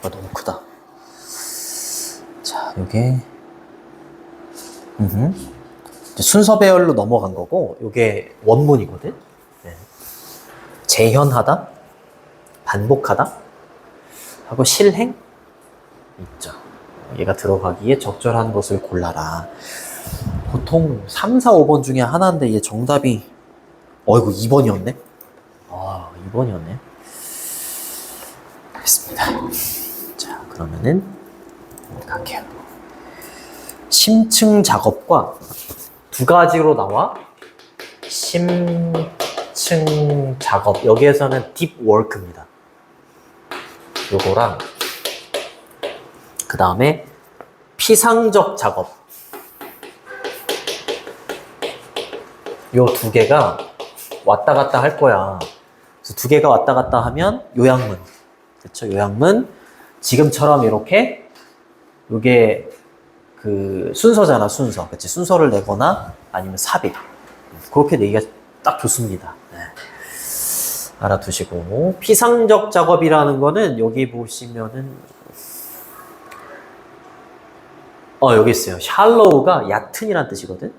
너무 크다. 자, 요게 순서 배열로 넘어간 거고, 요게 원문이거든. 네. 재현하다, 반복하다, 하고 실행 있죠. 얘가 들어가기에 적절한 것을 골라라. 보통 3, 4, 5번 중에 하나인데 얘 정답이 어이구 2번이었네. 아, 2번이었네. 알겠습니다. 자, 그러면은 갈게요. 심층 작업과 두 가지로 나와. 심층 작업, 여기에서는 딥 워크입니다. 요거랑 그 다음에 피상적 작업, 요 두 개가 왔다 갔다 할 거야. 그래서 두 개가 왔다 갔다 하면 요약문, 그렇죠? 요약문 지금처럼 이렇게 요게 그 순서잖아, 순서. 그치? 순서를 내거나 아니면 삽입. 그렇게 내기가 딱 좋습니다. 네. 알아두시고. 피상적 작업이라는 거는 여기 보시면은 여기 있어요. shallow 얕은이란 뜻이거든.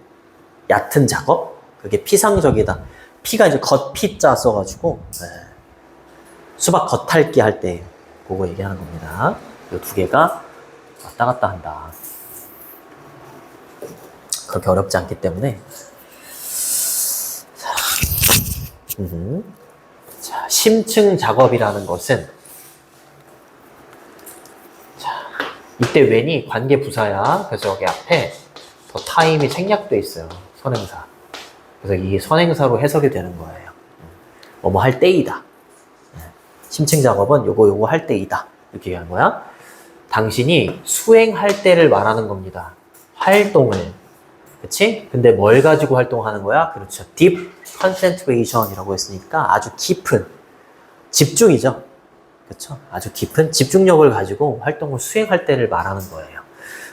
얕은 작업. 그게 피상적이다. 피가 이제 겉피자 써가지고 네. 수박 겉핥기 할 때 그거 얘기하는 겁니다. 이 두 개가 왔다 갔다 한다. 그렇게 어렵지 않기 때문에. 자, 심층 작업이라는 것은, 자, 이때 when이 관계 부사야. 그래서 여기 앞에 더 타임이 생략돼 있어요. 선행사. 그래서 이 선행사로 해석이 되는 거예요. 뭐뭐 할 때이다. 심층 작업은 요거 할 때이다. 이렇게 얘기하는 거야. 당신이 수행할 때를 말하는 겁니다. 활동을. 그치? 근데 뭘 가지고 활동하는 거야? 그렇죠. deep concentration이라고 했으니까 아주 깊은 집중이죠. 그렇죠? 아주 깊은 집중력을 가지고 활동을 수행할 때를 말하는 거예요.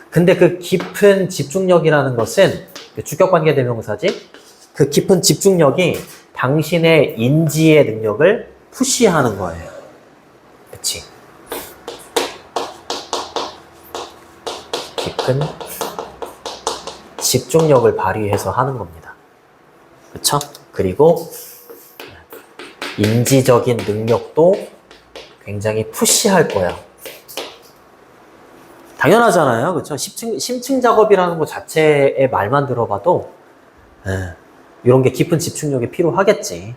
근데 그 깊은 집중력이라는 것은 주격관계 대명사지? 그 깊은 집중력이 당신의 인지의 능력을 푸시하는 거예요. 그치? 깊은 집중력을 발휘해서 하는 겁니다. 그쵸? 그리고 인지적인 능력도 굉장히 푸시할 거야. 당연하잖아요. 그쵸? 심층 작업이라는 것 자체의 말만 들어봐도 이런 게 깊은 집중력이 필요하겠지.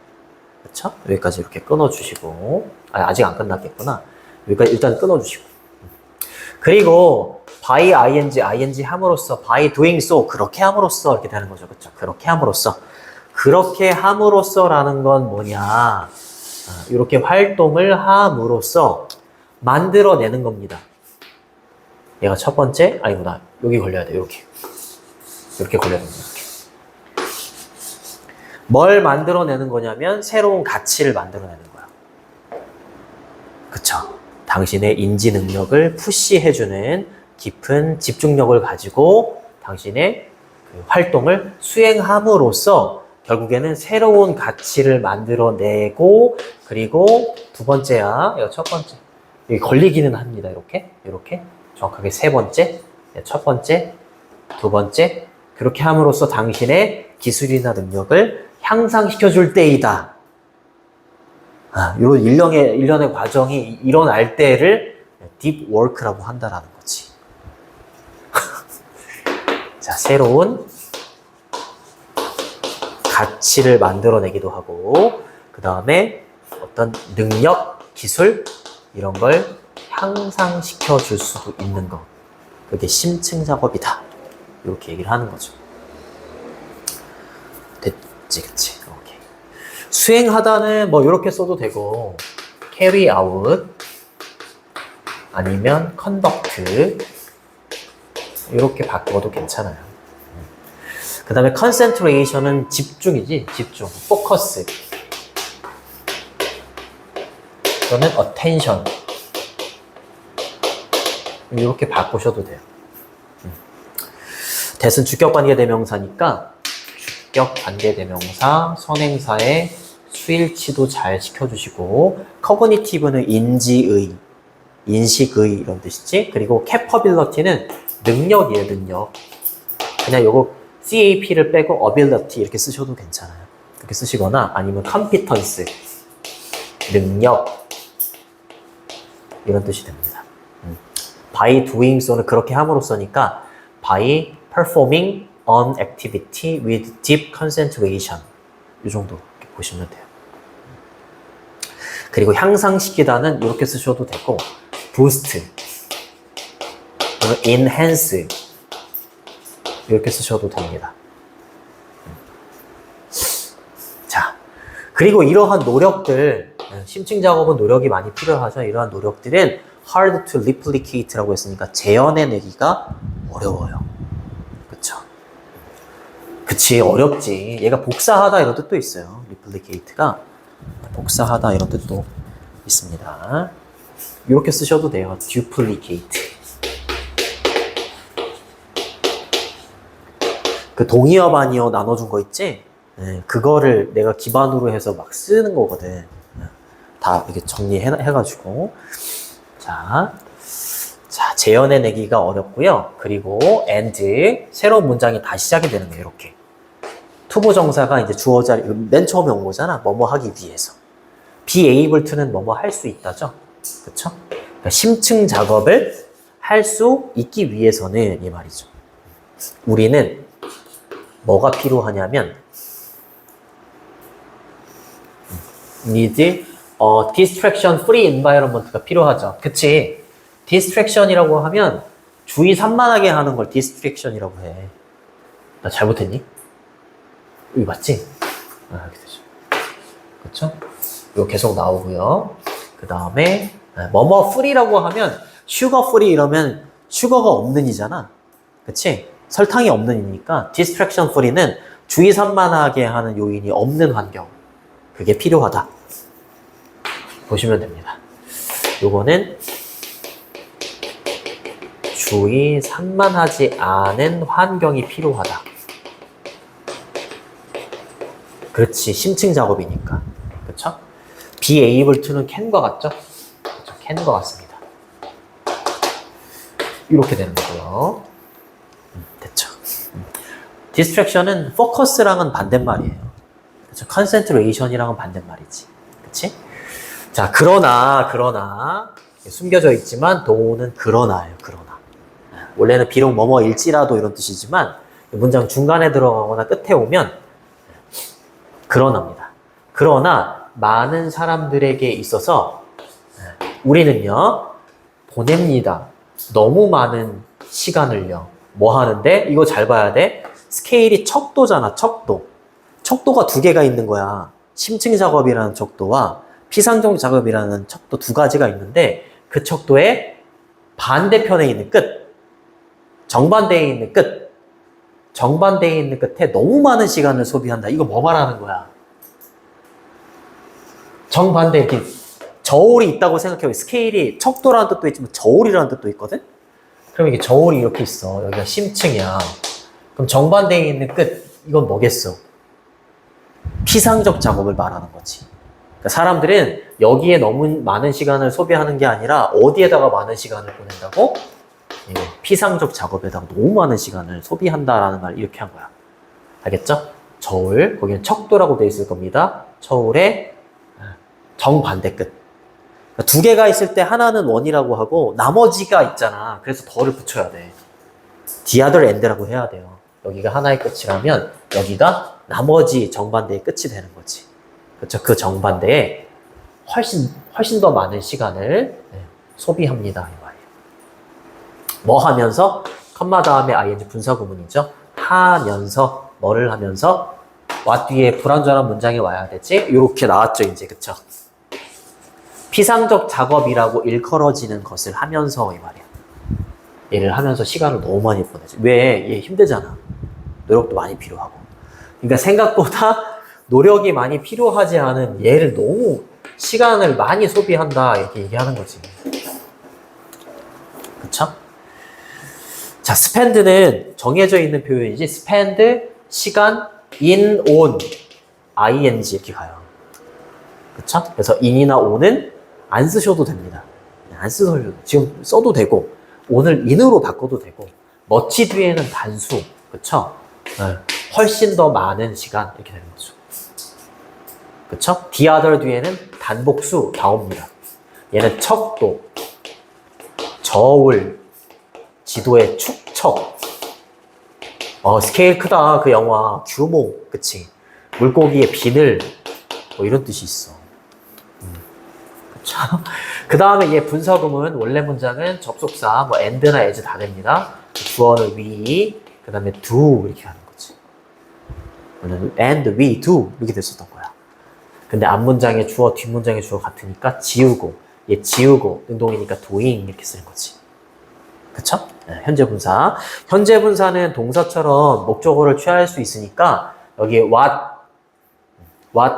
그쵸? 여기까지 이렇게 끊어주시고. 아직 안 끝났겠구나. 여기까지 일단 끊어주시고. 그리고 by ing 함으로써, by doing so, 그렇게 함으로써 이렇게 되는 거죠. 그쵸? 그렇게 함으로써. 그렇게 함으로써라는 건 뭐냐. 이렇게 활동을 함으로써 만들어내는 겁니다. 얘가 첫 번째, 아니구나. 여기 걸려야 돼. 이렇게 걸려야 됩니다. 이렇게. 뭘 만들어내는 거냐면 새로운 가치를 만들어내는 거야. 그쵸? 당신의 인지 능력을 푸시해주는 깊은 집중력을 가지고 당신의 그 활동을 수행함으로써 결국에는 새로운 가치를 만들어내고, 그리고 두 번째야. 이거 첫 번째. 여기 걸리기는 합니다. 이렇게. 정확하게 세 번째. 첫 번째. 두 번째. 그렇게 함으로써 당신의 기술이나 능력을 향상시켜줄 때이다. 이런 일련의 과정이 일어날 때를 딥 워크라고 한다라는 거지. 자, 새로운 가치를 만들어내기도 하고, 그 다음에 어떤 능력, 기술, 이런 걸 향상시켜 줄 수도 있는 것. 그게 심층 작업이다. 이렇게 얘기를 하는 거죠. 됐지, 그치? 오케이. 수행하다는 뭐 이렇게 써도 되고, carry out, 아니면 conduct, 이렇게 바꿔도 괜찮아요. 그 다음에 concentration은 집중이지, 집중. focus. 또는 attention. 이렇게 바꾸셔도 돼요. 대신 주격관계대명사니까 주격관계대명사, 선행사의 수일치도 잘 시켜주시고, cognitive는 인지의, 인식의 이런 뜻이지. 그리고 capability는 능력이에요, 능력. 그냥 요거 cap를 빼고 ability 이렇게 쓰셔도 괜찮아요. 이렇게 쓰시거나 아니면 competence, 능력 이런 뜻이 됩니다. by doing so는 그렇게 함으로써니까 by performing an activity with deep concentration 이 정도 이렇게 보시면 돼요. 그리고 향상시키다는 이렇게 쓰셔도 되고 boost, enhance 이렇게 쓰셔도 됩니다. 자, 그리고 이러한 노력들, 심층 작업은 노력이 많이 필요하죠. 이러한 노력들은 hard to replicate라고 했으니까 재현해내기가 어려워요. 그쵸? 그치, 어렵지. 얘가 복사하다 이런 뜻도 있어요. replicate가 복사하다 이런 뜻도 있습니다. 이렇게 쓰셔도 돼요. duplicate. 그 동의어 반의어 나눠준 거 있지? 네, 그거를 내가 기반으로 해서 막 쓰는 거거든. 다 이렇게 정리해가지고. 자, 재현해내기가 어렵고요. 그리고 and 새로운 문장이 다시 시작이 되는 거예요. 이렇게. 투부정사가 이제 주어 자리 맨 처음에 온 거잖아. 뭐뭐 하기 위해서. be able to는 뭐뭐 할 수 있다죠. 그쵸? 그러니까 심층 작업을 할 수 있기 위해서는 이 말이죠. 우리는 뭐가 필요하냐면 need distraction free environment가 필요하죠. 그치? distraction이라고 하면 주의 산만하게 하는 걸 distraction이라고 해. 나 잘못했니? 여기 맞지? 아, 이렇게 되죠. 그쵸? 이거 계속 나오고요. 그 다음에 뭐뭐 free라고 하면 sugar free 이러면 슈거가 없는 이잖아. 그치? 설탕이 없는 이니까 distraction free는 주의 산만하게 하는 요인이 없는 환경. 그게 필요하다. 보시면 됩니다. 요거는 주의 산만하지 않은 환경이 필요하다. 그렇지. 심층 작업이니까. 그쵸? be able to는 can과 같죠? 그쵸? can과 같습니다. 이렇게 되는 거고요. 됐죠. distraction은 focus랑은 반대말이에요. 그쵸? concentration이랑은 반대말이지. 그치? 자, 그러나 숨겨져 있지만 도는 그러나예요. 그러나. 원래는 비록 뭐뭐일지라도 이런 뜻이지만 문장 중간에 들어가거나 끝에 오면 그러나입니다. 그러나 많은 사람들에게 있어서 우리는요 보냅니다. 너무 많은 시간을요. 뭐 하는데? 이거 잘 봐야 돼. 스케일이 척도잖아. 척도가 두 개가 있는 거야. 심층 작업이라는 척도와 피상적 작업이라는 척도 두 가지가 있는데 그 척도의 반대편에 있는 끝, 정반대에 있는 끝, 정반대에 있는 끝에 너무 많은 시간을 소비한다. 이거 뭐 말하는 거야? 정반대 이렇게 저울이 있다고 생각해요. 스케일이 척도라는 뜻도 있지만 저울이라는 뜻도 있거든? 그럼 이게 저울이 이렇게 있어. 여기가 심층이야. 그럼 정반대에 있는 끝, 이건 뭐겠어? 피상적 작업을 말하는 거지. 그러니까 사람들은 여기에 너무 많은 시간을 소비하는 게 아니라 어디에다가 많은 시간을 보낸다고? 피상적 작업에다가 너무 많은 시간을 소비한다라는 말 이렇게 한 거야. 알겠죠? 저울, 거기는 척도라고 돼 있을 겁니다. 저울의 정반대 끝. 그러니까 두 개가 있을 때 하나는 원이라고 하고 나머지가 있잖아. 그래서 더를 붙여야 돼. the other end라고 해야 돼요. 여기가 하나의 끝이라면 여기가 나머지 정반대의 끝이 되는 거지. 그렇죠? 그 정반대에 훨씬 더 많은 시간을 소비합니다. 이 말이에요. 뭐 하면서? 컴마 다음에 ing 분사구문이죠. 하면서 뭐를 하면서 what 뒤에 불완전한 문장이 와야 되지? 이렇게 나왔죠, 이제. 그쵸? 피상적 작업이라고 일컬어지는 것을 하면서 이 말이야. 얘를 하면서 시간을 너무 많이 보내지. 왜? 얘 힘들잖아. 노력도 많이 필요하고. 그러니까 생각보다 노력이 많이 필요하지 않은 얘를 너무 시간을 많이 소비한다 이렇게 얘기하는 거지. 그쵸? 자, spend는 정해져 있는 표현이지. spend, 시간, in, on, ing 이렇게 가요. 그쵸? 그래서 in이나 on은 안 쓰셔도 됩니다. 안 쓰셔도 지금 써도 되고 오늘 in으로 바꿔도 되고 much 뒤에는 단수 그쵸? 네. 훨씬 더 많은 시간 이렇게 되는 거죠. 그쵸? the other 뒤에는 단복수 다 옵니다. 얘는 척도, 저울, 지도의 축척. 스케일 크다 그 영화 규모 그치? 물고기의 비늘 뭐 이런 뜻이 있어. 그쵸? 그 다음에 얘 분사구문 원래 문장은 접속사 뭐 and나 as 다 됩니다. 주어는 we 그 다음에 do 이렇게 하는 거지. 원래는 and we do 이렇게 됐었던 거야. 근데 앞문장의 주어 뒷문장의 주어 같으니까 지우고 얘 지우고 능동이니까 doing 이렇게 쓰는 거지. 그쵸? 네, 현재 분사. 현재 분사는 동사처럼 목적어를 취할 수 있으니까 여기 what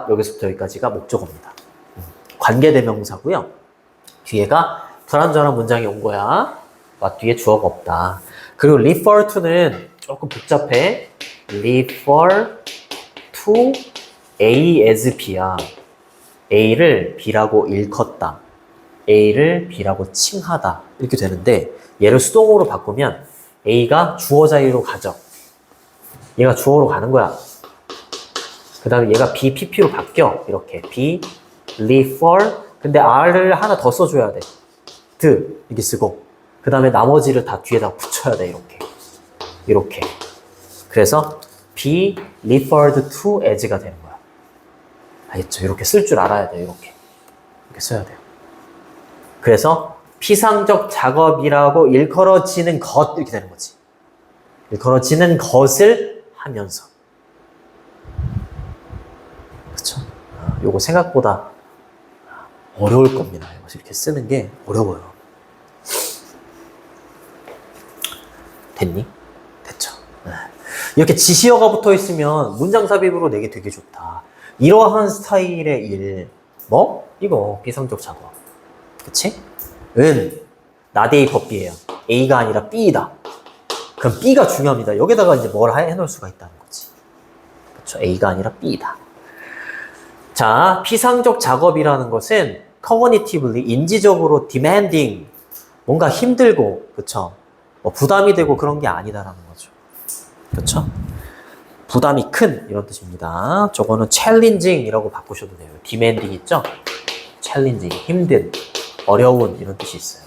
여기서부터 여기까지가 목적어입니다. 관계대명사고요. 뒤에가 불완전한 문장이 온 거야. what 뒤에 주어가 없다. 그리고 refer to는 조금 복잡해. refer to A as B야. A를 B라고 일컫다. A를 B라고 칭하다. 이렇게 되는데 얘를 수동으로 바꾸면 A가 주어 자리로 가죠. 얘가 주어로 가는 거야. 그 다음에 얘가 B, PP로 바뀌어. 이렇게 B, refer. 근데 R을 하나 더 써줘야 돼. 드 이렇게 쓰고 그 다음에 나머지를 다 뒤에다 붙여야 돼. 이렇게. 그래서 be referred to as가 되는 거야. 알겠죠? 이렇게 쓸 줄 알아야 돼요. 이렇게 써야 돼요. 그래서 피상적 작업이라고 일컬어지는 것 이렇게 되는 거지. 일컬어지는 것을 하면서. 그렇죠? 요거 생각보다 어려울 겁니다. 이렇게 쓰는 게 어려워요. 됐니? 됐죠? 이렇게 지시어가 붙어 있으면 문장 삽입으로 내기 되게 좋다. 이러한 스타일의 일, 뭐? 이거 비상적 작업. 그치? 은, not A but B예요. A가 아니라 B이다. 그럼 B가 중요합니다. 여기다가 이제 뭘 해놓을 수가 있다는 거지. 그쵸? A가 아니라 B이다. 자, 피상적 작업이라는 것은 cognitively, 인지적으로 demanding, 뭔가 힘들고, 그쵸? 뭐 부담이 되고 그런 게 아니다라는 거죠. 그쵸? 부담이 큰 이런 뜻입니다. 저거는 challenging이라고 바꾸셔도 돼요. demanding 있죠? challenging, 힘든, 어려운 이런 뜻이 있어요.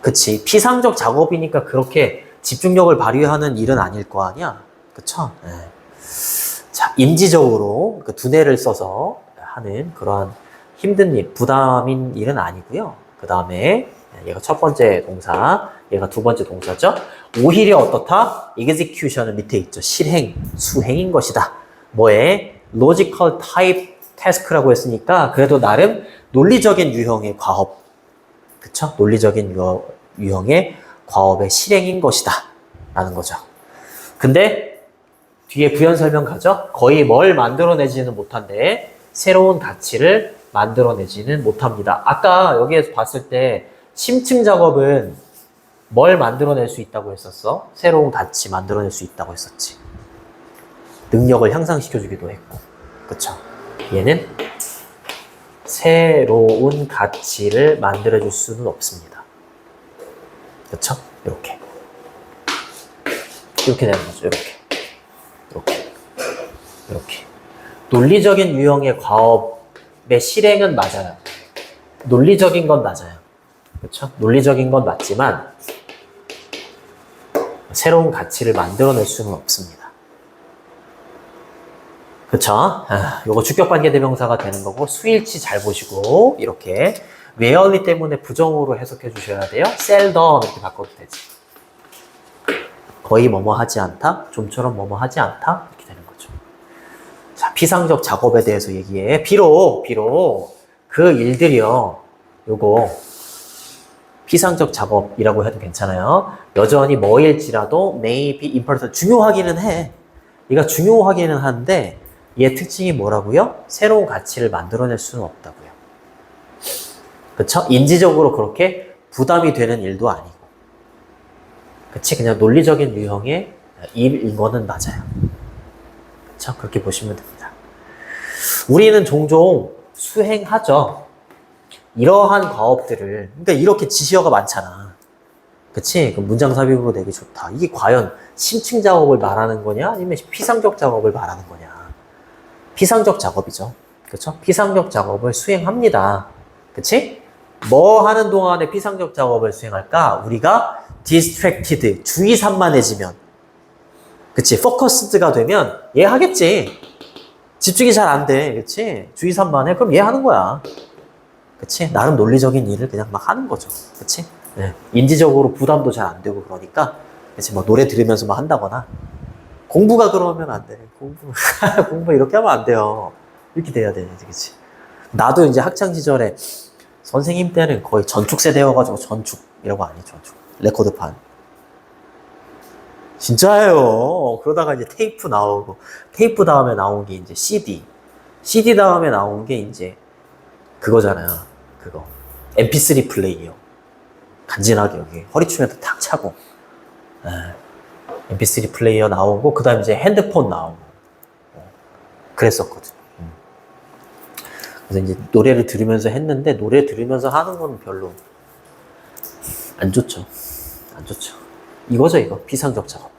그치? 피상적 작업이니까 그렇게 집중력을 발휘하는 일은 아닐 거 아니야? 그쵸? 네. 자, 인지적으로 그 두뇌를 써서 하는 그러한 힘든 일, 부담인 일은 아니고요. 그 다음에 얘가 첫 번째 동사, 얘가 두 번째 동사죠. 오히려 어떻다? execution은 밑에 있죠. 실행, 수행인 것이다. 뭐에? logical type task라고 했으니까 그래도 나름 논리적인 유형의 과업. 그쵸? 논리적인 유형의 과업의 실행인 것이다. 라는 거죠. 근데 뒤에 부연 설명 가죠? 거의 뭘 만들어내지는 못한데 새로운 가치를 만들어내지는 못합니다. 아까 여기에서 봤을 때 심층 작업은 뭘 만들어낼 수 있다고 했었어? 새로운 가치 만들어낼 수 있다고 했었지. 능력을 향상시켜주기도 했고. 그쵸? 얘는 새로운 가치를 만들어줄 수는 없습니다. 그쵸? 이렇게 되는 거죠. 이렇게 논리적인 유형의 과업의 실행은 맞아요. 논리적인 건 맞아요. 그렇죠? 논리적인 건 맞지만 새로운 가치를 만들어낼 수는 없습니다. 그렇죠? 요거 주격관계대명사가 되는 거고 수일치 잘 보시고 이렇게 rarely 때문에 부정으로 해석해 주셔야 돼요. seldom 이렇게 바꿔도 되지. 거의 뭐뭐 하지 않다, 좀처럼 뭐뭐 하지 않다 이렇게 되는 거죠. 자, 피상적 작업에 대해서 얘기해. 비록 그 일들이요. 요거 피상적 작업이라고 해도 괜찮아요. 여전히 뭐일지라도 may be important. 중요하기는 해. 얘가 중요하기는 한데 얘의 특징이 뭐라고요? 새로운 가치를 만들어낼 수는 없다고요. 그쵸? 인지적으로 그렇게 부담이 되는 일도 아니고. 그치? 그냥 논리적인 유형의 일인 거는 맞아요. 그쵸? 그렇게 보시면 됩니다. 우리는 종종 수행하죠. 이러한 과업들을, 그러니까 이렇게 지시어가 많잖아. 그치? 그럼 문장 삽입으로 내기 좋다. 이게 과연 심층 작업을 말하는 거냐? 아니면 피상적 작업을 말하는 거냐? 피상적 작업이죠. 그쵸? 피상적 작업을 수행합니다. 그치? 뭐 하는 동안에 피상적 작업을 수행할까? 우리가 distracted, 주의 산만해지면. 그치? focused가 되면 얘 하겠지. 집중이 잘 안 돼. 그치? 주의 산만해. 그럼 얘 하는 거야. 그치? 나름 논리적인 일을 그냥 막 하는 거죠. 그치? 네. 인지적으로 부담도 잘 안 되고 그러니까. 그치? 뭐 노래 들으면서 막 한다거나. 공부가 그러면 안 돼. 공부 이렇게 하면 안 돼요. 이렇게 돼야 돼. 그치? 나도 이제 학창시절에 선생님 때는 거의 전축 세대여가지고 전축이라고 안 해, 전축. 레코드판. 진짜예요. 그러다가 이제 테이프 나오고, 테이프 다음에 나온 게 이제 CD. CD 다음에 나온 게 이제 그거잖아요. 그거. MP3 플레이어. 간지나게 여기 허리춤에도 탁 차고. MP3 플레이어 나오고, 그 다음에 이제 핸드폰 나오고. 그랬었거든. 그래서 이제 노래를 들으면서 했는데, 노래 들으면서 하는 건 별로 안 좋죠. 안 좋죠. 이거죠, 이거. 피상적 작업.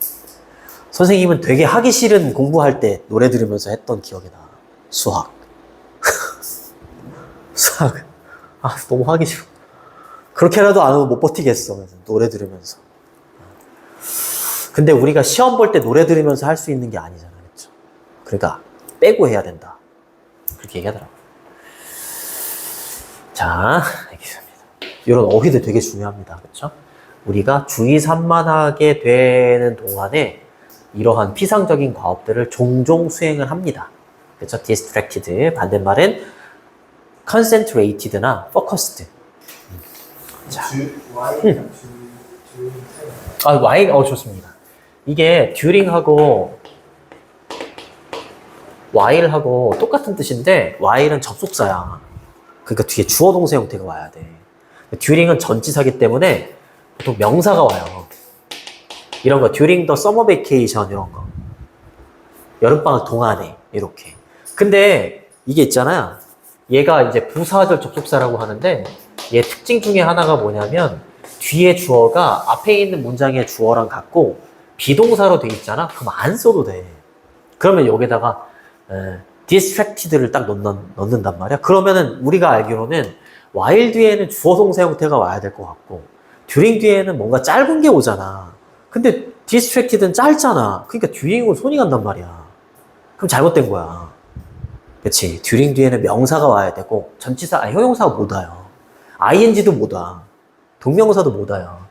선생님은 되게 하기 싫은 공부할 때 노래 들으면서 했던 기억이 나. 수학. 수학. 아, 너무 하기 싫어. 그렇게라도 안 하면 못 버티겠어. 노래 들으면서. 근데 우리가 시험 볼 때 노래 들으면서 할 수 있는 게 아니잖아. 그렇죠? 그러니까 빼고 해야 된다. 그렇게 얘기하더라고요. 자, 알겠습니다. 이런 어휘도 되게 중요합니다. 그렇죠? 우리가 주의 산만하게 되는 동안에 이러한 피상적인 과업들을 종종 수행을 합니다. 그렇죠? distracted. 반대말은 concentrated나 focused. 자. Y, 좋습니다. 이게 during하고 while하고 똑같은 뜻인데 while은 접속사야. 그러니까 뒤에 주어 동사 형태가 와야 돼. during은 전치사기 때문에 보통 명사가 와요. 이런 거 during the summer vacation 이런 거. 여름방학 동안에 이렇게. 근데 이게 있잖아요. 얘가 이제 부사절 접속사라고 하는데 얘 특징 중에 하나가 뭐냐면 뒤에 주어가 앞에 있는 문장의 주어랑 같고 비동사로 돼 있잖아. 그럼 안 써도 돼. 그러면 여기다가 distracted를 딱 넣는단 말이야. 그러면은 우리가 알기로는 while 뒤에는 주어 동사 형태가 와야 될 것 같고 during 뒤에는 뭔가 짧은 게 오잖아. 근데 distracted는 짧잖아. 그러니까 during으로 손이 간단 말이야. 그럼 잘못된 거야. 그치? during 뒤에는 명사가 와야 되고 전치사, 형용사가 못 와요. ing도 못 와. 동명사도 못 와요.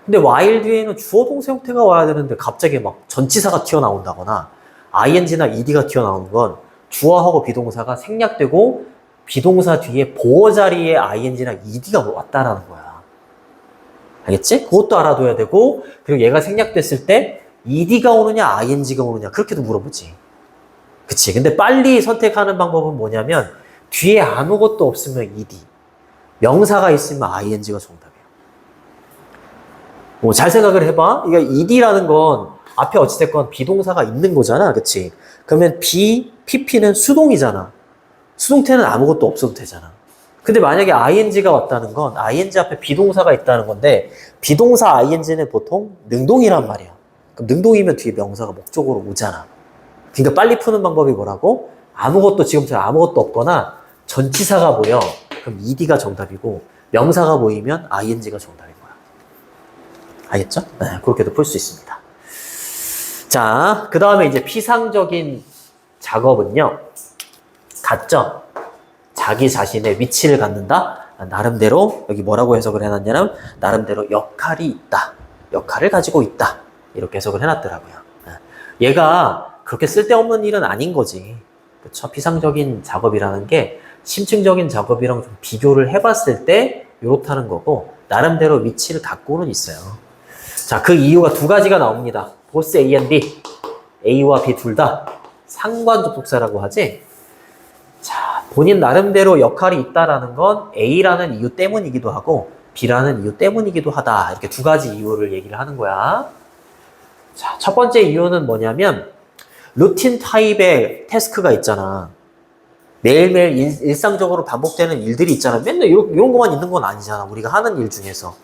근데 while 뒤에는 주어 동사 형태가 와야 되는데 갑자기 막 전치사가 튀어나온다거나 ing나 ed가 튀어나오는 건 주어하고 비동사가 생략되고 비동사 뒤에 보어 자리에 ing나 ed가 왔다라는 거야. 알겠지? 그것도 알아둬야 되고 그리고 얘가 생략됐을 때 ed가 오느냐 ing가 오느냐 그렇게도 물어보지. 그치? 근데 빨리 선택하는 방법은 뭐냐면 뒤에 아무것도 없으면 ed, 명사가 있으면 ing가 정답이야. 잘 생각을 해봐. 이게 ed라는 건 앞에 어찌됐건 비동사가 있는 거잖아. 그치? 그러면 pp는 수동이잖아. 수동태는 아무것도 없어도 되잖아. 근데 만약에 ing가 왔다는 건 ing 앞에 비동사가 있다는 건데 비동사 ing는 보통 능동이란 말이야. 그럼 능동이면 뒤에 명사가 목적으로 오잖아. 그러니까 빨리 푸는 방법이 뭐라고? 아무것도 지금처럼 아무것도 없거나 전치사가 보여. 그럼 ed가 정답이고 명사가 보이면 ing가 정답인 거야. 알겠죠? 네, 그렇게도 풀 수 있습니다. 자, 그 다음에 이제 피상적인 작업은요. 같죠? 자기 자신의 위치를 갖는다. 나름대로 여기 뭐라고 해석을 해놨냐면 나름대로 역할이 있다. 역할을 가지고 있다. 이렇게 해석을 해놨더라고요. 얘가 그렇게 쓸데없는 일은 아닌 거지. 그쵸? 피상적인 작업이라는 게 심층적인 작업이랑 좀 비교를 해봤을 때 이렇다는 거고 나름대로 위치를 갖고는 있어요. 자, 그 이유가 두 가지가 나옵니다. 보스 A and B. A와 B 둘 다 상관 접속사라고 하지. 자, 본인 나름대로 역할이 있다라는 건 A라는 이유 때문이기도 하고 B라는 이유 때문이기도 하다. 이렇게 두 가지 이유를 얘기를 하는 거야. 자, 첫 번째 이유는 뭐냐면 루틴 타입의 태스크가 있잖아. 매일매일 일상적으로 반복되는 일들이 있잖아. 맨날 이런 것만 있는 건 아니잖아. 우리가 하는 일 중에서.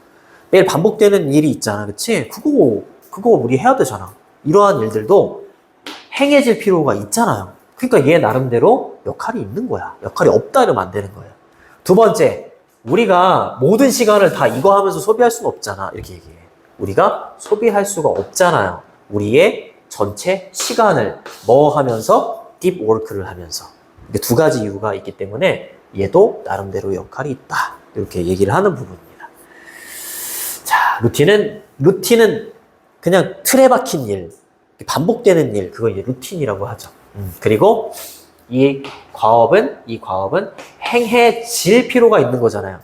매일 반복되는 일이 있잖아. 그치? 그거 우리 해야 되잖아. 이러한 일들도 행해질 필요가 있잖아요. 그러니까 얘 나름대로 역할이 있는 거야. 역할이 없다 이러면 안 되는 거예요. 두 번째, 우리가 모든 시간을 다 이거 하면서 소비할 수는 없잖아. 이렇게 얘기해. 우리가 소비할 수가 없잖아요. 우리의 전체 시간을 뭐 하면서? 딥 워크를 하면서. 이게 두 가지 이유가 있기 때문에 얘도 나름대로 역할이 있다. 이렇게 얘기를 하는 부분입니다. 자, 루틴은 그냥 틀에 박힌 일, 반복되는 일, 그거 이제 루틴이라고 하죠. 그리고 이 과업은 행해질 필요가 있는 거잖아요.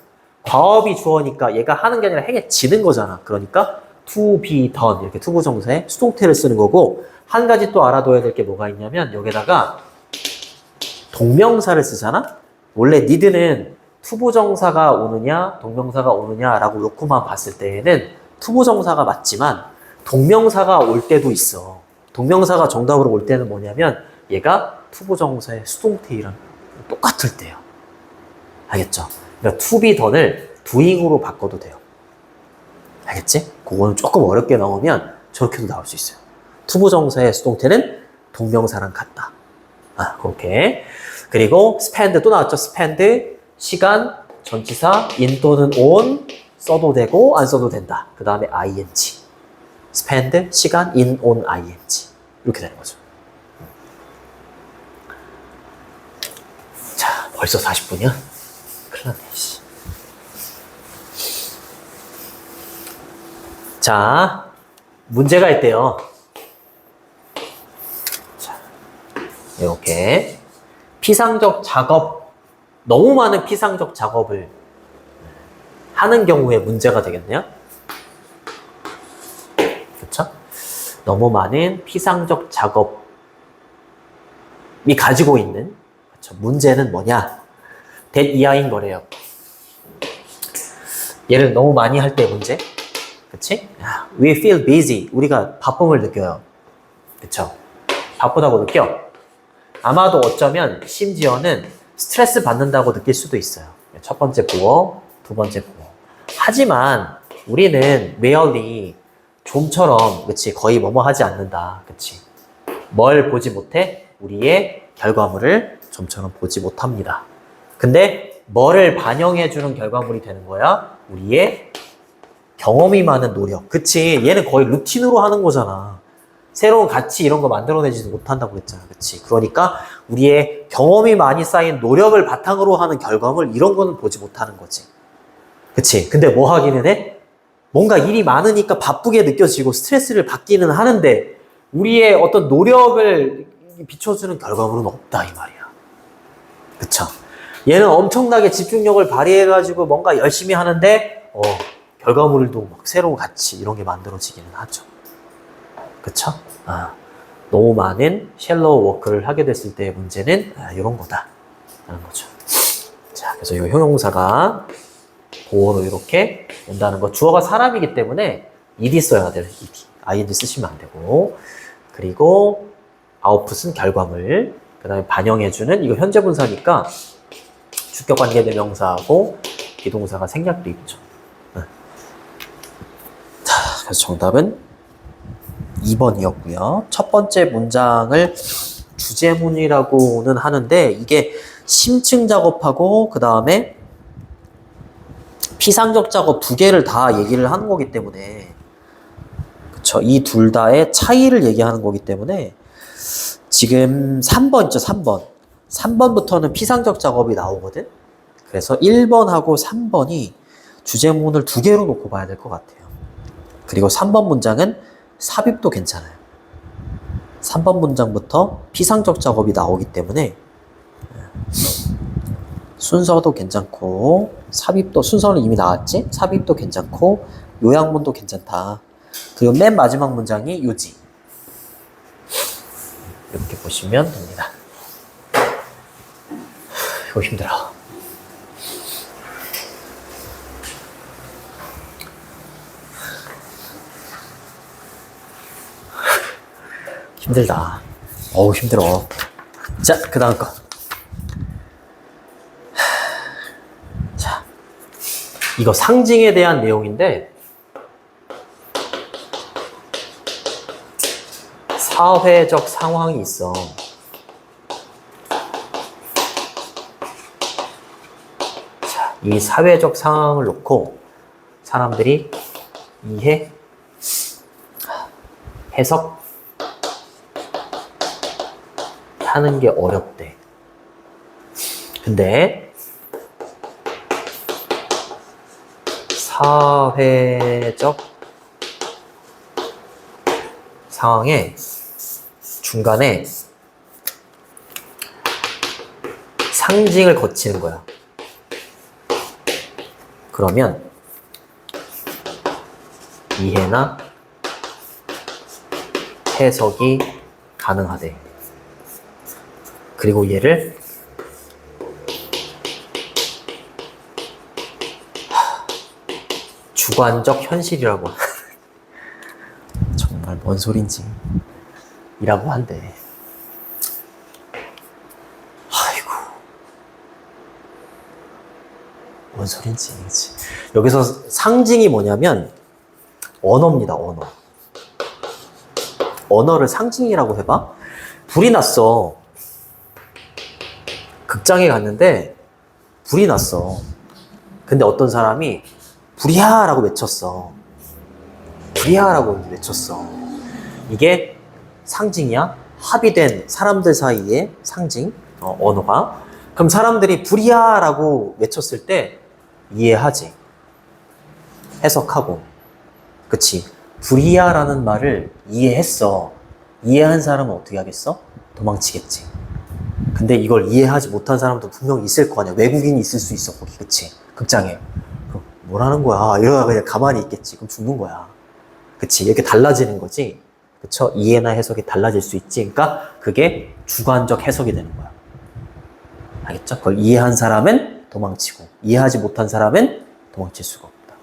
과업이 주어니까 얘가 하는 게 아니라 행해지는 거잖아. 그러니까 to be done 이렇게 투부정사에 수동태를 쓰는 거고, 한 가지 또 알아둬야 될 게 뭐가 있냐면 여기다가 동명사를 쓰잖아. 원래 need는 투부정사가 오느냐 동명사가 오느냐라고 놓고만 봤을 때에는 투부정사가 맞지만 동명사가 올 때도 있어. 동명사가 정답으로 올 때는 뭐냐면 얘가 투부정사의 수동태이랑 똑같을 때요. 알겠죠? 그러니까 to be done을 doing으로 바꿔도 돼요. 알겠지? 그거는 조금 어렵게 나오면 저렇게도 나올 수 있어요. 투부정사의 수동태는 동명사랑 같다. 그렇게. 그리고 spend 또 나왔죠. spend 시간, 전치사, in 또는 on 써도 되고 안 써도 된다. 그 다음에 ing. spend 시간, in, on, ing. 이렇게 되는 거죠. 자, 벌써 40분이야? 큰일 났네. 자, 문제가 있대요. 자, 이렇게 피상적 작업, 너무 많은 피상적 작업을 하는 경우에 문제가 되겠네요. 그렇죠? 너무 많은 피상적 작업이 가지고 있는, 그렇죠? 문제는 뭐냐? that 이하인 거래요. 얘를 너무 많이 할 때 문제. 그치? We feel busy. 우리가 바쁨을 느껴요. 그쵸? 바쁘다고 느껴. 아마도 어쩌면 심지어는 스트레스 받는다고 느낄 수도 있어요. 첫 번째 보어, 두 번째 보어. 하지만 우리는 rarely 좀처럼, 그치? 거의 뭐뭐 하지 않는다. 그치? 뭘 보지 못해? 우리의 결과물을 좀처럼 보지 못합니다. 근데 뭐를 반영해주는 결과물이 되는 거야? 우리의 경험이 많은 노력. 그치? 얘는 거의 루틴으로 하는 거잖아. 새로운 가치 이런 거 만들어내지도 못한다고 했잖아. 그치? 그러니까 우리의 경험이 많이 쌓인 노력을 바탕으로 하는 결과물 이런 거는 보지 못하는 거지. 그치? 근데 뭐 하기는 해? 뭔가 일이 많으니까 바쁘게 느껴지고 스트레스를 받기는 하는데 우리의 어떤 노력을 비춰주는 결과물은 없다 이 말이야. 그쵸? 얘는 엄청나게 집중력을 발휘해가지고 뭔가 열심히 하는데 결과물도 막 새로운 가치 이런 게 만들어지기는 하죠. 그쵸? 너무 많은 샬로우 워크를 하게 됐을 때의 문제는 이런 거다 라는 거죠. 자, 그래서 이 형용사가 보어로 이렇게 온다는 거. 주어가 사람이기 때문에 ed 써야 돼요. ed. ing 쓰시면 안 되고. 그리고 아웃풋은 결과물. 그 다음에 반영해주는 이거 현재 분사니까 주격관계대명사하고 비동사가 생략돼 있죠. 자, 그래서 정답은 2번이었고요. 첫 번째 문장을 주제문이라고는 하는데 이게 심층 작업하고 그 다음에 피상적 작업 두 개를 다 얘기를 하는 거기 때문에 그쵸? 이 둘 다의 차이를 얘기하는 거기 때문에 지금 3번 있죠. 3번. 3번부터는 피상적 작업이 나오거든. 그래서 1번하고 3번이 주제문을 두 개로 놓고 봐야 될 것 같아요. 그리고 3번 문장은 삽입도 괜찮아요. 3번 문장부터 피상적 작업이 나오기 때문에 순서도 괜찮고 삽입도 순서는 이미 나왔지? 삽입도 괜찮고 요약문도 괜찮다. 그리고 맨 마지막 문장이 유지. 이렇게 보시면 됩니다. 이거 힘들어. 힘들다. 어우 힘들어. 자, 그 다음 거. 이거 상징에 대한 내용인데 사회적 상황이 있어. 자, 이 사회적 상황을 놓고 사람들이 이해, 해석 하는 게 어렵대. 근데 사회적 상황에 중간에 상징을 거치는 거야. 그러면 이해나 해석이 가능하대. 그리고 얘를 주관적 현실이라고 정말 뭔 소린지 이라고 한대. 아이고 뭔 소린지. 그치? 여기서 상징이 뭐냐면 언어입니다. 언어를 상징이라고 해봐. 불이 났어. 극장에 갔는데 불이 났어. 근데 어떤 사람이 불이야 라고 외쳤어. 불이야 라고 외쳤어. 이게 상징이야. 합의된 사람들 사이의 상징, 언어가. 그럼 사람들이 불이야 라고 외쳤을 때 이해하지. 해석하고. 그치? 불이야 라는 말을 이해했어. 이해한 사람은 어떻게 하겠어? 도망치겠지. 근데 이걸 이해하지 못한 사람도 분명히 있을 거 아니야. 외국인이 있을 수 있어, 거기. 그치? 극장에. 그럼 뭐라는 거야? 이러다가 그냥 가만히 있겠지. 그럼 죽는 거야. 그치? 이렇게 달라지는 거지. 그쵸? 이해나 해석이 달라질 수 있지. 그러니까 그게 주관적 해석이 되는 거야. 알겠죠? 그걸 이해한 사람은 도망치고, 이해하지 못한 사람은 도망칠 수가 없다.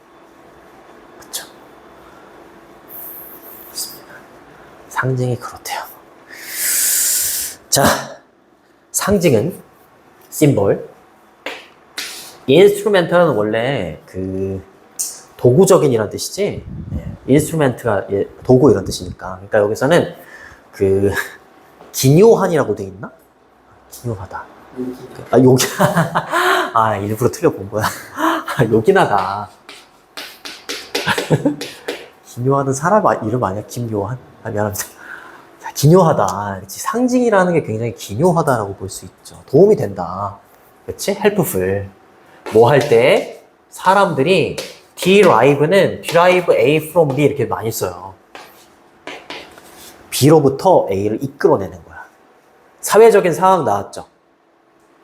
그쵸? 좋습니다. 상징이 그렇대요. 자, 상징은 심볼. 인스트루멘트는 원래 그 도구적인 이란 뜻이지. 인스트루멘트가 도구 이런 뜻이니까. 그러니까 여기서는 그 기묘한이라고 돼 있나? 기묘하다. 요기. 일부러 틀려본 거야. 요긴하다. 기묘하는 사람 이름 아니야? 김묘한? 미안합니다. 기묘하다. 그렇지. 상징이라는 게 굉장히 기묘하다라고 볼 수 있죠. 도움이 된다. 그렇지? helpful. 뭐 할 때 사람들이 derive는 derive A from B 이렇게 많이 써요. B로부터 A를 이끌어내는 거야. 사회적인 상황 나왔죠?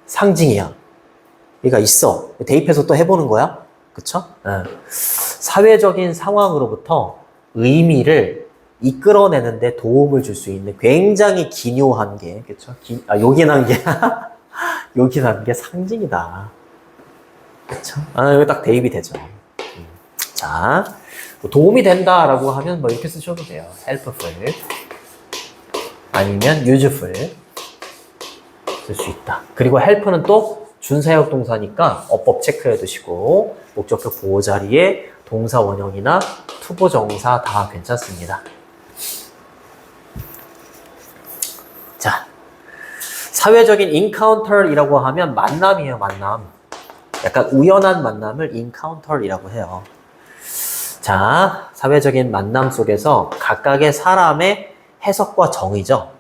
상징이야. 얘가 있어. 대입해서 또 해보는 거야. 그쵸? 사회적인 상황으로부터 의미를 이끌어내는데 도움을 줄 수 있는 굉장히 기묘한 게, 그쵸? 요긴한 게, 요긴한 게 상징이다. 그쵸? 여기 딱 대입이 되죠. 자, 도움이 된다라고 하면 뭐 이렇게 쓰셔도 돼요. helpful. 아니면 useful. 쓸 수 있다. 그리고 help는 또 준사역 동사니까 어법 체크해 두시고, 목적격 보호 자리에 동사 원형이나 투보 정사 다 괜찮습니다. 자, 사회적인 encounter이라고 하면 만남이에요, 만남. 약간 우연한 만남을 encounter이라고 해요. 자, 사회적인 만남 속에서 각각의 사람의 해석과 정의죠.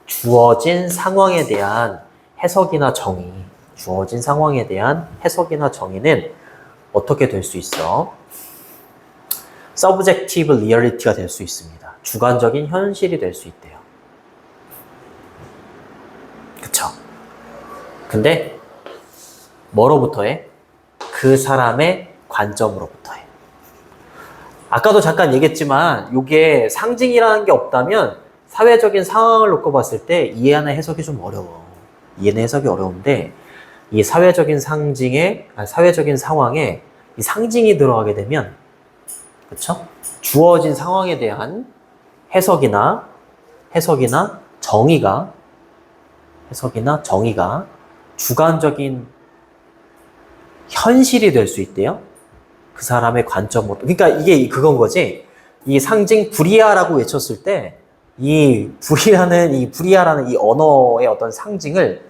주어진 상황에 대한 해석이나 정의, 주어진 상황에 대한 해석이나 정의는 어떻게 될 수 있어? subjective reality가 될 수 있습니다. 주관적인 현실이 될 수 있대요. 그쵸? 근데 뭐로부터 해? 그 사람의 관점으로부터 해. 아까도 잠깐 얘기했지만 이게 상징이라는 게 없다면 사회적인 상황을 놓고 봤을 때 이해나 해석이 좀 어려워. 이해나 해석이 어려운데 이 사회적인 사회적인 상황에 이 상징이 들어가게 되면, 그쵸? 주어진 상황에 대한 해석이나 정의가 주관적인 현실이 될 수 있대요. 그 사람의 관점으로. 그러니까 이게 그건 거지. 이 상징 불이야라고 외쳤을 때 이 불이야라는 이 언어의 어떤 상징을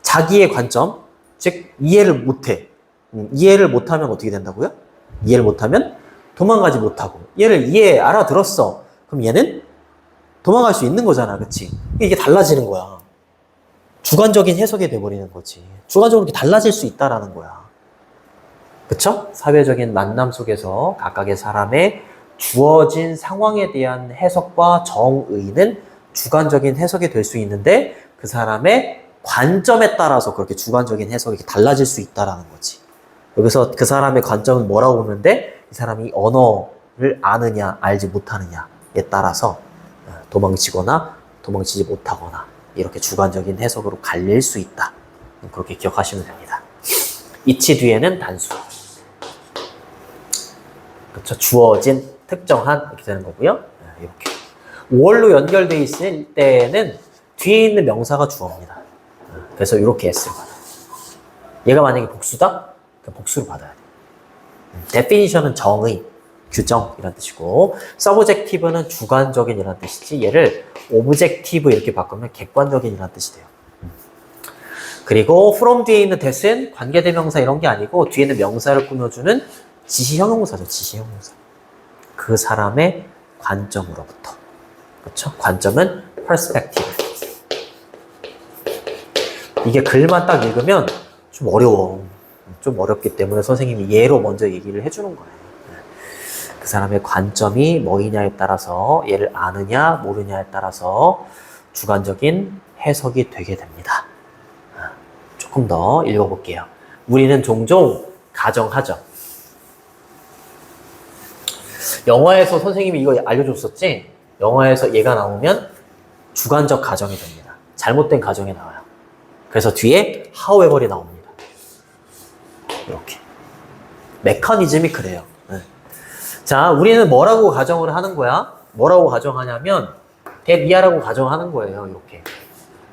자기의 관점, 즉 이해를 못해. 이해를 못하면 어떻게 된다고요? 이해를 못하면 도망가지 못하고. 얘를 알아들었어. 그럼 얘는 도망갈 수 있는 거잖아, 그치? 이게 달라지는 거야. 주관적인 해석이 돼버리는 거지. 주관적으로 이렇게 달라질 수 있다라는 거야. 그쵸? 사회적인 만남 속에서 각각의 사람의 주어진 상황에 대한 해석과 정의는 주관적인 해석이 될 수 있는데 그 사람의 관점에 따라서 그렇게 주관적인 해석이 달라질 수 있다라는 거지. 여기서 그 사람의 관점은 뭐라고 보는데 이 사람이 언어를 아느냐 알지 못하느냐에 따라서 도망치거나 도망치지 못하거나 이렇게 주관적인 해석으로 갈릴 수 있다. 그렇게 기억하시면 됩니다. 이치 뒤에는 단수. 그렇죠. 주어진, 특정한 이렇게 되는 거고요. 이렇게. 5월로 연결되어 있을 때는 뒤에 있는 명사가 주어입니다. 그래서 이렇게 S를 받아요. 얘가 만약에 복수다? 그럼 복수로 받아야 돼요. definition은 정의, 규정 이란 뜻이고 subjective는 주관적인 이란 뜻이지 얘를 objective 이렇게 바꾸면 객관적인 이란 뜻이 돼요. 그리고 from 뒤에 있는 that은 관계대명사 이런 게 아니고 뒤에 있는 명사를 꾸며주는 지시형용사죠. 지시형용사. 그 사람의 관점으로부터. 그렇죠? 관점은 perspective. 이게 글만 딱 읽으면 좀 어려워. 좀 어렵기 때문에 선생님이 예로 먼저 얘기를 해주는 거예요. 그 사람의 관점이 뭐이냐에 따라서 얘를 아느냐 모르냐에 따라서 주관적인 해석이 되게 됩니다. 조금 더 읽어볼게요. 우리는 종종 가정하죠. 영화에서 선생님이 이거 알려줬었지? 영화에서 얘가 나오면 주관적 가정이 됩니다. 잘못된 가정이 나와요. 그래서 뒤에 however이 나옵니다. 이렇게. 메커니즘이 그래요. 네. 자, 우리는 뭐라고 가정을 하는 거야? 뭐라고 가정하냐면 that이야라고 가정하는 거예요. 이렇게.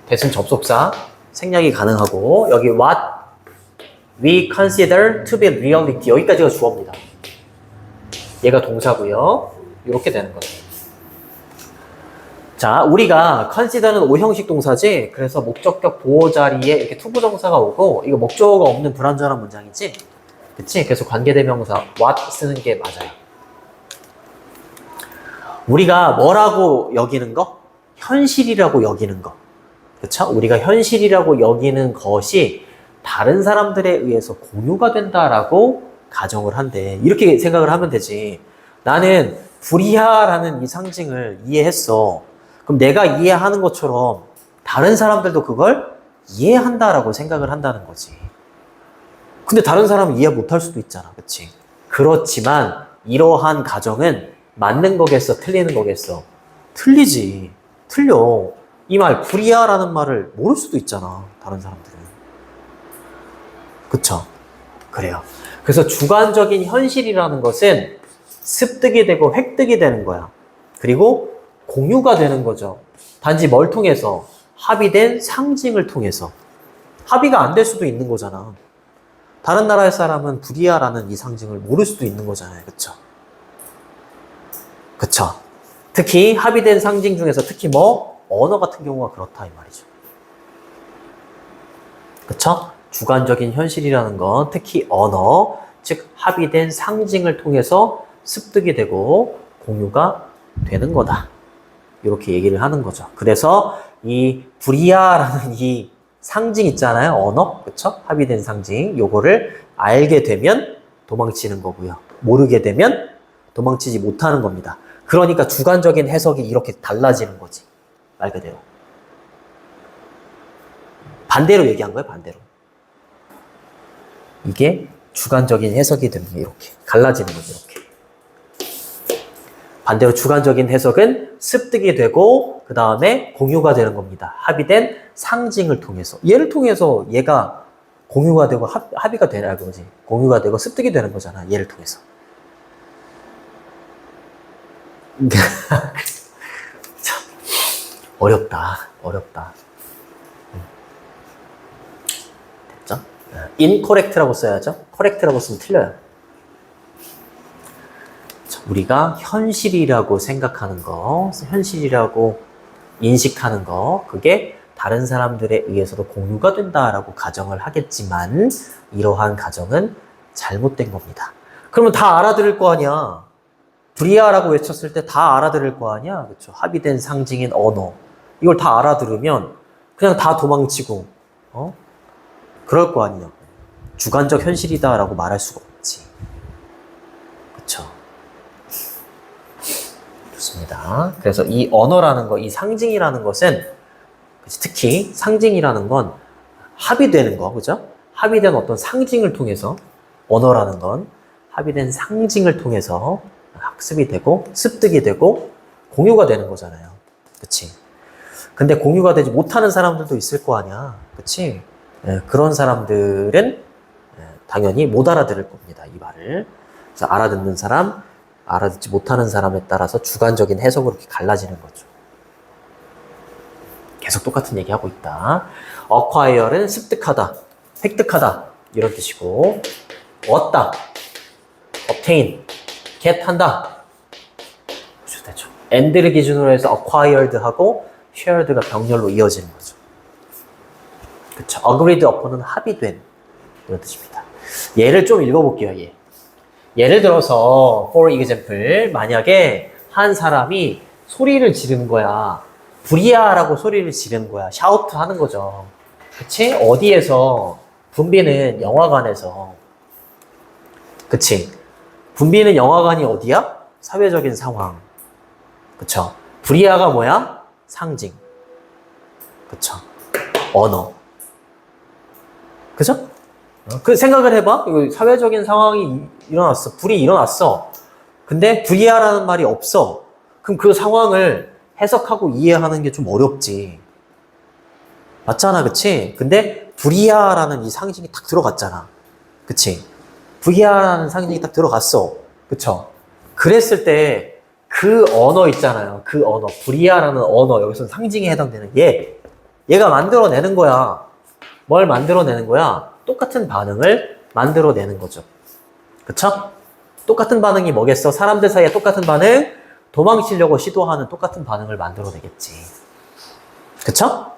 that은 접속사, 생략이 가능하고 여기 what we consider to be reality 여기까지가 주어입니다. 얘가 동사고요. 이렇게 되는 거예요. 자, 우리가 consider는 오형식 동사지. 그래서 목적격 보호 자리에 이렇게 투부정사가 오고 이거 목적어가 없는 불완전한 문장이지. 그치? 그래서 관계대명사 what 쓰는 게 맞아요. 우리가 뭐라고 여기는 거? 현실이라고 여기는 거. 그쵸? 우리가 현실이라고 여기는 것이 다른 사람들에 의해서 공유가 된다라고 가정을 한대. 이렇게 생각을 하면 되지. 나는 불이야라는 이 상징을 이해했어. 그럼 내가 이해하는 것처럼 다른 사람들도 그걸 이해한다라고 생각을 한다는 거지. 근데 다른 사람은 이해 못할 수도 있잖아. 그치? 그렇지만 이러한 가정은 맞는 거겠어? 틀리는 거겠어? 틀리지. 틀려. 이 말 불이야라는 말을 모를 수도 있잖아. 다른 사람들은. 그쵸? 그래요. 그래서 주관적인 현실이라는 것은 습득이 되고 획득이 되는 거야. 그리고 공유가 되는 거죠. 단지 뭘 통해서? 합의된 상징을 통해서. 합의가 안 될 수도 있는 거잖아. 다른 나라의 사람은 불이야라는 이 상징을 모를 수도 있는 거잖아요. 그쵸? 그쵸? 특히 합의된 상징 중에서 특히 언어 같은 경우가 그렇다 이 말이죠. 그쵸? 주관적인 현실이라는 건 특히 언어, 즉 합의된 상징을 통해서 습득이 되고 공유가 되는 거다. 이렇게 얘기를 하는 거죠. 그래서 이 불이야라는 이 상징 있잖아요. 언어, 그쵸? 합의된 상징. 요거를 알게 되면 도망치는 거고요. 모르게 되면 도망치지 못하는 겁니다. 그러니까 주관적인 해석이 이렇게 달라지는 거지. 말 그대로. 반대로 얘기한 거예요, 반대로. 이게 주관적인 해석이 됩니다. 이렇게. 갈라지는 거죠, 이렇게. 반대로 주관적인 해석은 습득이 되고 그 다음에 공유가 되는 겁니다. 합의된 상징을 통해서. 얘를 통해서 얘가 공유가 되고 합의가 되는 거지. 공유가 되고 습득이 되는 거잖아. 얘를 통해서. 참, 어렵다. 됐죠? incorrect라고 써야죠. correct라고 쓰면 틀려요. 우리가 현실이라고 생각하는 거, 현실이라고 인식하는 거, 그게 다른 사람들에 의해서도 공유가 된다라고 가정을 하겠지만 이러한 가정은 잘못된 겁니다. 그러면 다 알아들을 거 아니야. 브리아라고 외쳤을 때 다 알아들을 거 아니야. 그렇죠? 합의된 상징인 언어. 이걸 다 알아들으면 그냥 다 도망치고 그럴 거 아니냐고. 주관적 현실이다라고 말할 수가 없지. 그렇죠? 좋습니다. 그래서 이 언어라는 거, 이 상징이라는 것은 특히 상징이라는 건 합의되는 거, 그죠? 합의된 어떤 상징을 통해서 언어라는 건 합의된 상징을 통해서 학습이 되고 습득이 되고 공유가 되는 거잖아요. 그치? 근데 공유가 되지 못하는 사람들도 있을 거 아니야. 그치? 그런 사람들은 당연히 못 알아들을 겁니다. 이 말을. 그래서 알아듣는 사람, 알아듣지 못하는 사람에 따라서 주관적인 해석으로 이렇게 갈라지는 거죠. 계속 똑같은 얘기하고 있다. acquire는 습득하다, 획득하다 이런 뜻이고 얻다, obtain, get 한다. 되죠. and를 기준으로 해서 acquired하고 shared가 병렬로 이어지는 거죠. 그쵸. agreed upon은 합의된 이런 뜻입니다. 예를 좀 읽어볼게요. 예를 들어서 for example 만약에 한 사람이 소리를 지르는 거야. 브리아라고 소리를 지르는 거야. 샤우트 하는 거죠. 그치? 어디에서? 분비는 영화관에서. 그치? 분비는 영화관이 어디야? 사회적인 상황. 그쵸? 브리아가 뭐야? 상징. 그쵸? 언어. 그죠? 그 생각을 해봐. 이거 사회적인 상황이 일어났어. 불이 일어났어. 근데 브리아라는 말이 없어. 그럼 그 상황을 해석하고 이해하는 게 좀 어렵지. 맞잖아, 그치? 근데 브리아라는 이 상징이 딱 들어갔잖아. 그치? 브리아라는 상징이 딱 들어갔어. 그쵸? 그랬을 때 그 언어 있잖아요. 그 언어. 브리아라는 언어. 여기서 상징에 해당되는 얘가 만들어내는 거야. 뭘 만들어내는 거야? 똑같은 반응을 만들어내는 거죠. 그쵸? 똑같은 반응이 뭐겠어? 사람들 사이에 똑같은 반응? 도망치려고 시도하는 똑같은 반응을 만들어내겠지. 그쵸?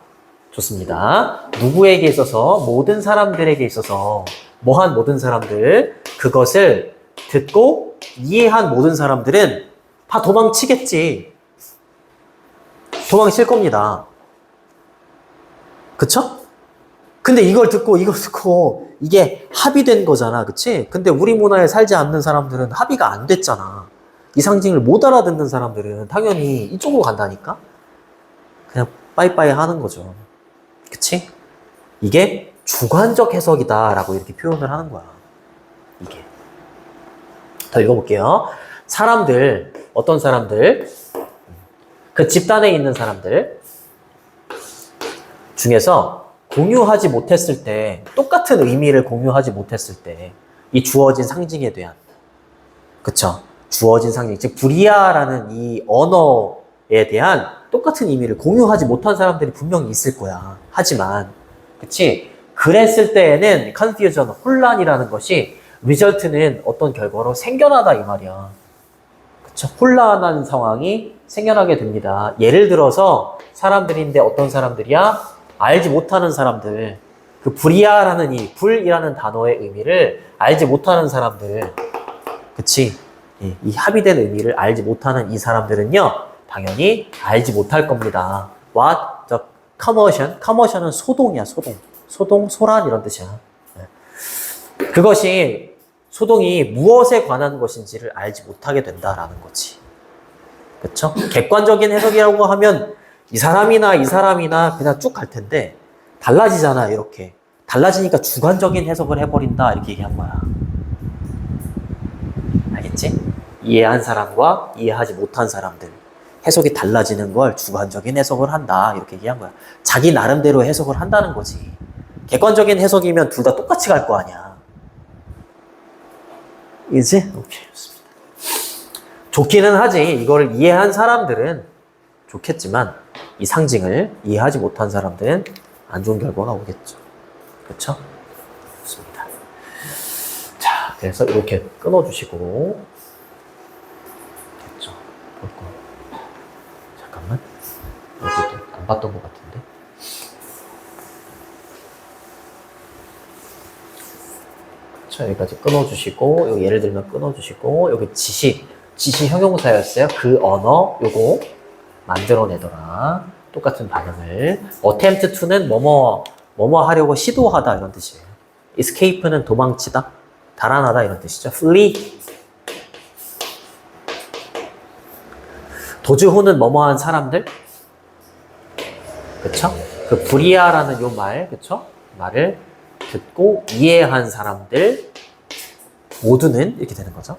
좋습니다. 누구에게 있어서, 모든 사람들에게 있어서, 뭐한 모든 사람들, 그것을 듣고 이해한 모든 사람들은 다 도망치겠지. 도망칠 겁니다. 그쵸? 근데 이걸 듣고 이게 합의된 거잖아. 그치? 근데 우리 문화에 살지 않는 사람들은 합의가 안 됐잖아. 이 상징을 못 알아듣는 사람들은 당연히 이쪽으로 간다니까? 그냥 빠이빠이 하는 거죠. 그치? 이게 주관적 해석이다라고 이렇게 표현을 하는 거야. 이게. 더 읽어볼게요. 사람들, 어떤 사람들, 그 집단에 있는 사람들 중에서 공유하지 못했을 때, 똑같은 의미를 공유하지 못했을 때, 이 주어진 상징에 대한, 그쵸? 주어진 상징, 즉, 브리아라는 이 언어에 대한 똑같은 의미를 공유하지 못한 사람들이 분명히 있을 거야. 하지만, 그치? 그랬을 때에는 confusion, 혼란이라는 것이 result는 어떤 결과로 생겨나다 이 말이야. 그쵸? 혼란한 상황이 생겨나게 됩니다. 예를 들어서 사람들인데 어떤 사람들이야? 알지 못하는 사람들. 그 불이야라는 이 불이라는 단어의 의미를 알지 못하는 사람들. 그치? 이 합의된 의미를 알지 못하는 이 사람들은요, 당연히 알지 못할 겁니다. What the commotion? commotion은 소동이야, 소동. 소동, 소란 이런 뜻이야. 그것이 소동이 무엇에 관한 것인지를 알지 못하게 된다라는 거지. 그쵸? 객관적인 해석이라고 하면 이 사람이나 그냥 쭉 갈 텐데 달라지잖아, 이렇게. 달라지니까 주관적인 해석을 해버린다, 이렇게 얘기한 거야. 알겠지? 이해한 사람과 이해하지 못한 사람들. 해석이 달라지는 걸 주관적인 해석을 한다, 이렇게 얘기한 거야. 자기 나름대로 해석을 한다는 거지. 객관적인 해석이면 둘 다 똑같이 갈 거 아니야. 이제? 오케이, 좋습니다. 좋기는 하지. 이거를 이해한 사람들은 좋겠지만 이 상징을 이해하지 못한 사람들은 안 좋은 결과가 오겠죠. 그렇죠? 좋습니다. 자, 그래서 이렇게 끊어주시고 안 봤던 것 같은데. 자, 여기까지 끊어주시고, 여기 예를 들면 끊어주시고, 여기 지시 형용사였어요. 그 언어, 요거 만들어내더라. 똑같은 반응을. attempt to는 뭐뭐 하려고 시도하다 이런 뜻이에요. escape는 도망치다, 달아나다 이런 뜻이죠. flee. 도주호는 뭐뭐한 사람들. 그쵸? 그 불이야라는 요 말, 그쵸? 말을 듣고 이해한 사람들 모두는 이렇게 되는 거죠.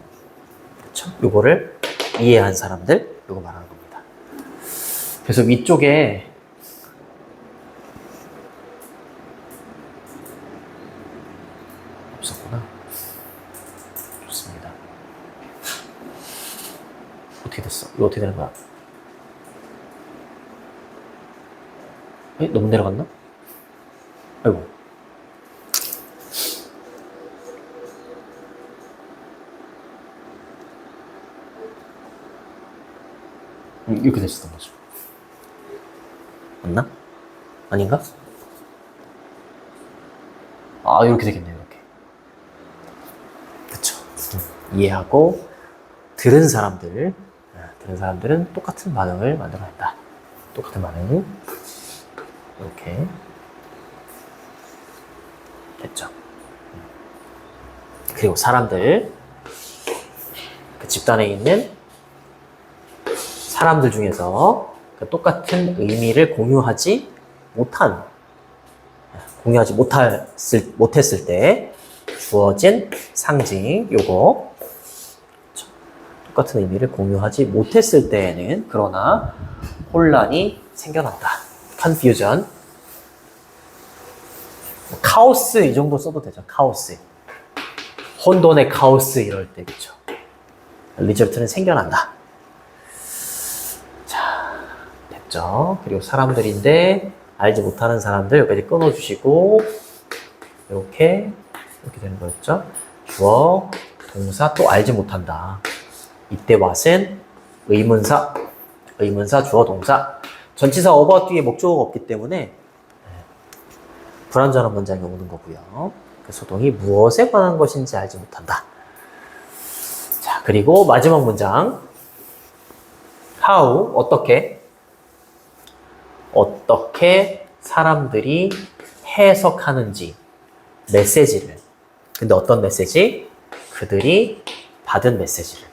그쵸? 요거를 이해한 사람들, 요거 말하는 겁니다. 그래서 위쪽에 없었구나. 좋습니다. 어떻게 됐어? 이거 어떻게 되는 거야? 너무 내려갔나? 아이고. 이렇게 됐었던 거죠. 맞나? 아닌가? 아, 이렇게 되겠네요, 이렇게. 그쵸. 이해하고, 들은 사람들은 똑같은 반응을 만들어낸다. 똑같은 반응. 이렇게. 됐죠. 그리고 사람들. 그 집단에 있는 사람들 중에서 똑같은 의미를 공유하지 못했을 때 주어진 상징, 요거. 똑같은 의미를 공유하지 못했을 때에는 그러나 혼란이 생겨난다. confusion. 카오스 이 정도 써도 되죠. 카오스. 혼돈의 카오스 이럴 때, 그쵸. 리절트는 생겨난다. 자, 됐죠. 그리고 사람들인데 알지 못하는 사람들 여기까지 끊어주시고 이렇게 되는 거였죠. 주어, 동사, 또 알지 못한다. 이때 what은 의문사, 주어, 동사. 전치사 about 뒤에 목적어가 없기 때문에 불완전한 문장이 오는 거고요. 그 소동이 무엇에 관한 것인지 알지 못한다. 자, 그리고 마지막 문장. how, 어떻게 사람들이 해석하는지, 메시지를. 근데 어떤 메시지? 그들이 받은 메시지를.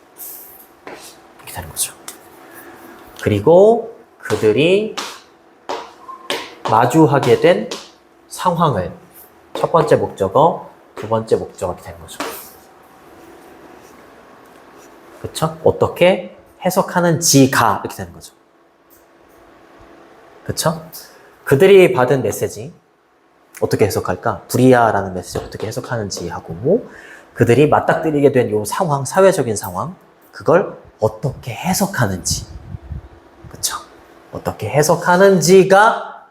이렇게 되는 거죠. 그리고 그들이 마주하게 된 상황을 첫 번째 목적어, 두 번째 목적어 이렇게 되는 거죠. 그쵸? 어떻게 해석하는지가 이렇게 되는 거죠. 그쵸? 그들이 받은 메시지 어떻게 해석할까? 불이야라는 메시지 어떻게 해석하는지 하고 그들이 맞닥뜨리게 된 요 상황, 사회적인 상황 그걸 어떻게 해석하는지 그쵸? 어떻게 해석하는지가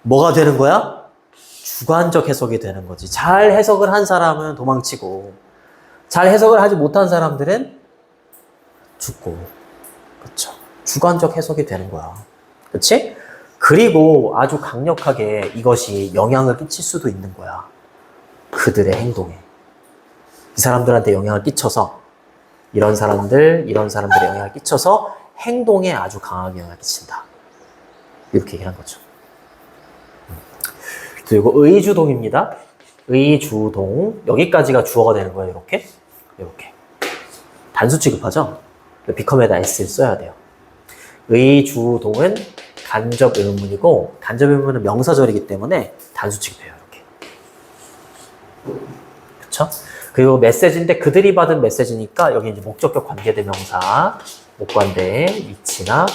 뭐가 되는 거야? 주관적 해석이 되는 거지. 잘 해석을 한 사람은 도망치고 잘 해석을 하지 못한 사람들은 죽고 그쵸? 주관적 해석이 되는 거야. 그치? 그리고 아주 강력하게 이것이 영향을 끼칠 수도 있는 거야. 그들의 행동에. 이 사람들한테 영향을 끼쳐서 이런 사람들의 영향을 끼쳐서 행동에 아주 강하게 영향을 끼친다. 이렇게 얘기한 거죠. 그리고 의주동입니다. 의주동. 여기까지가 주어가 되는 거예요. 이렇게. 단수 취급하죠? become에다 s를 써야 돼요. 의주동은 간접 의문이고 간접 의문은 명사절이기 때문에 단수 취급해요. 이렇게. 그쵸? 그리고 메시지인데 그들이 받은 메시지니까 여기 이제 목적격 관계대명사 목관대 위치나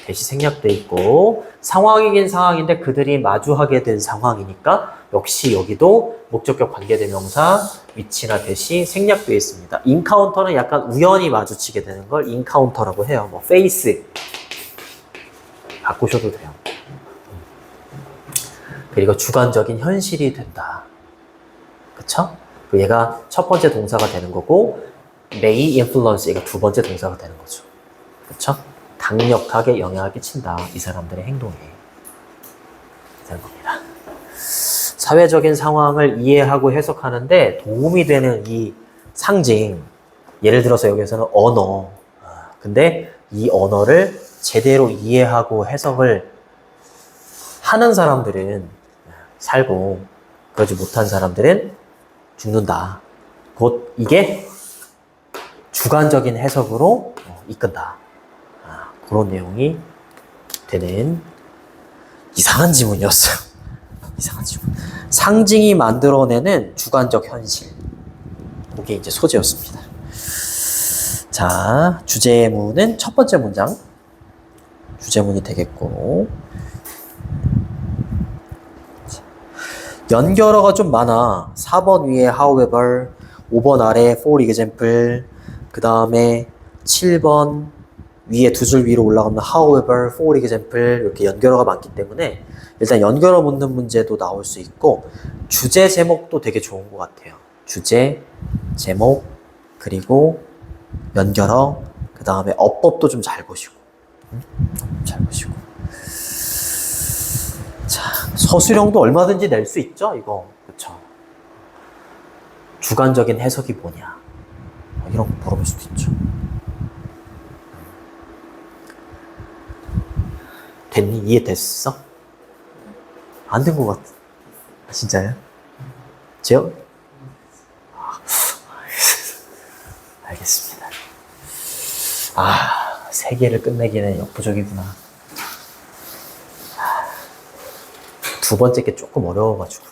대시 생략돼 있고 상황이긴 상황인데 그들이 마주하게 된 상황이니까 역시 여기도 목적격 관계대명사 위치나 대시 생략돼 있습니다. 인카운터는 약간 우연히 마주치게 되는 걸 인카운터라고 해요. 뭐 페이스 바꾸셔도 돼요. 그리고 주관적인 현실이 된다. 그쵸? 얘가 첫 번째 동사가 되는 거고 may influence 얘가 두 번째 동사가 되는 거죠. 그쵸? 강력하게 영향을 끼친다. 이 사람들의 행동에. 되는 겁니다. 사회적인 상황을 이해하고 해석하는데 도움이 되는 이 상징, 예를 들어서 여기서는 언어. 근데 이 언어를 제대로 이해하고 해석을 하는 사람들은 살고 그러지 못한 사람들은 죽는다. 곧 이게 주관적인 해석으로 이끈다. 그런 내용이 되는 이상한 지문이었어요. 이상한 지문. 상징이 만들어내는 주관적 현실. 그게 이제 소재였습니다. 자, 주제문은 첫 번째 문장. 주제문이 되겠고. 연결어가 좀 많아. 4번 위에 however, 5번 아래 for example, 그 다음에 7번 위에 두 줄 위로 올라가면 however, for example 이렇게 연결어가 많기 때문에 일단 연결어 묻는 문제도 나올 수 있고 주제 제목도 되게 좋은 것 같아요. 주제, 제목, 그리고 연결어, 그 다음에 어법도 좀 잘 보시고 잘 보시고 자, 서술형도 얼마든지 낼 수 있죠, 이거. 그쵸? 주관적인 해석이 뭐냐. 이런 거 물어볼 수도 있죠. 됐니? 이해됐어? 안 된 것 같아. 진짜요? 제요? 알겠습니다. 세 개를 끝내기는 역부족이구나. 두 번째 게 조금 어려워가지고.